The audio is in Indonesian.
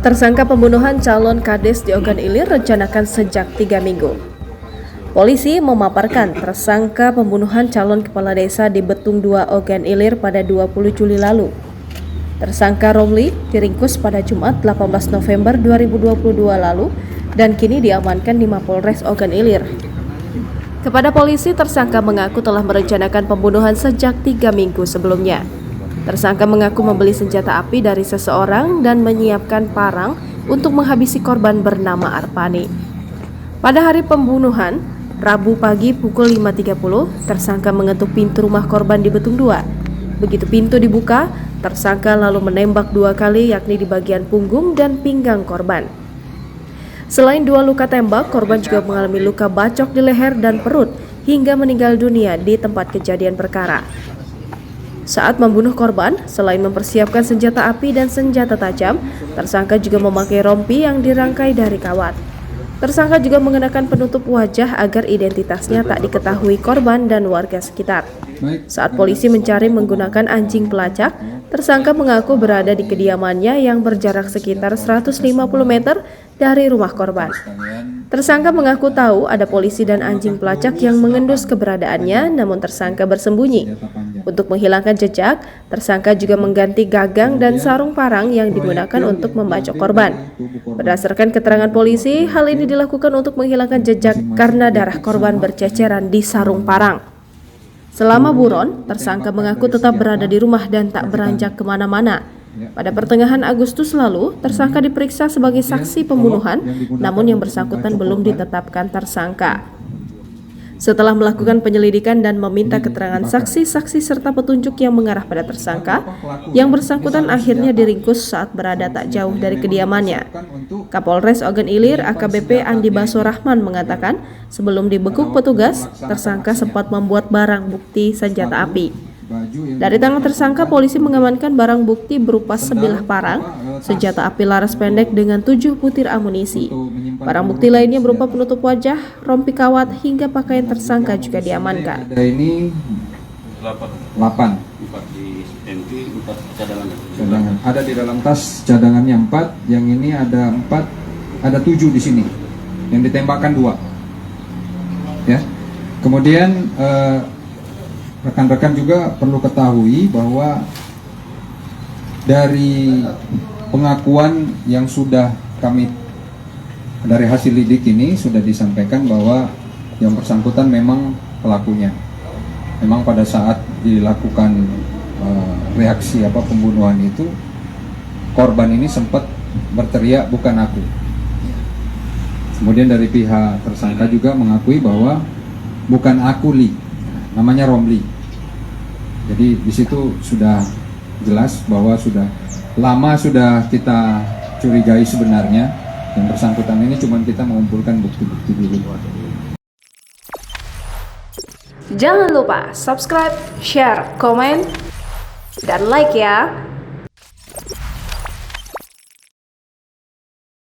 Tersangka pembunuhan calon Kades di Ogan Ilir rencanakan sejak 3 minggu. Polisi memaparkan tersangka pembunuhan calon kepala desa di Betung 2 Ogan Ilir pada 20 Juli lalu. Tersangka Romli diringkus pada Jumat 18 November 2022 lalu dan kini diamankan di Mapolres Ogan Ilir. Kepada polisi, tersangka mengaku telah merencanakan pembunuhan sejak 3 minggu sebelumnya. Tersangka mengaku membeli senjata api dari seseorang dan menyiapkan parang untuk menghabisi korban bernama Arpani. Pada hari pembunuhan, Rabu pagi pukul 5.30, tersangka mengetuk pintu rumah korban di Betung 2. Begitu pintu dibuka, tersangka lalu menembak 2 kali yakni di bagian punggung dan pinggang korban. Selain 2 luka tembak, korban juga mengalami luka bacok di leher dan perut hingga meninggal dunia di tempat kejadian perkara. Saat membunuh korban, selain mempersiapkan senjata api dan senjata tajam, tersangka juga memakai rompi yang dirangkai dari kawat. Tersangka juga mengenakan penutup wajah agar identitasnya tak diketahui korban dan warga sekitar. Saat polisi mencari menggunakan anjing pelacak, tersangka mengaku berada di kediamannya yang berjarak sekitar 150 meter dari rumah korban. Tersangka mengaku tahu ada polisi dan anjing pelacak yang mengendus keberadaannya, namun tersangka bersembunyi. Untuk menghilangkan jejak, tersangka juga mengganti gagang dan sarung parang yang digunakan untuk membacok korban. Berdasarkan keterangan polisi, hal ini dilakukan untuk menghilangkan jejak karena darah korban berceceran di sarung parang. Selama buron, tersangka mengaku tetap berada di rumah dan tak beranjak kemana-mana. Pada pertengahan Agustus lalu, tersangka diperiksa sebagai saksi pembunuhan, namun yang bersangkutan belum ditetapkan tersangka. Setelah melakukan penyelidikan dan meminta keterangan saksi-saksi serta petunjuk yang mengarah pada tersangka, yang bersangkutan akhirnya diringkus saat berada tak jauh dari kediamannya. Kapolres Ogan Ilir AKBP Andi Baso Rahman mengatakan, sebelum dibekuk petugas, tersangka sempat membuat barang bukti senjata api. Dari tangan tersangka, polisi mengamankan barang bukti berupa sebilah parang, senjata api laras pendek dengan 7 butir amunisi. Barang bukti lainnya berupa penutup wajah, rompi kawat, hingga pakaian tersangka juga diamankan. Ada ini 8 cadangan. Ada di dalam tas cadangannya 4, yang ini ada 4, ada 7 di sini. Yang ditembakkan 2. Ya. Kemudian rekan-rekan juga perlu ketahui bahwa dari pengakuan yang sudah kami dari hasil lidik ini sudah disampaikan bahwa yang bersangkutan memang pelakunya. Memang pada saat dilakukan reaksi pembunuhan itu, korban ini sempat berteriak bukan aku. Kemudian dari pihak tersangka juga mengakui bahwa bukan aku Li, namanya Romli. Jadi di situ sudah jelas bahwa sudah lama sudah kita curigai sebenarnya yang bersangkutan ini, cuma kita mengumpulkan bukti-bukti dulu. Jangan lupa subscribe, share, komen, dan like ya.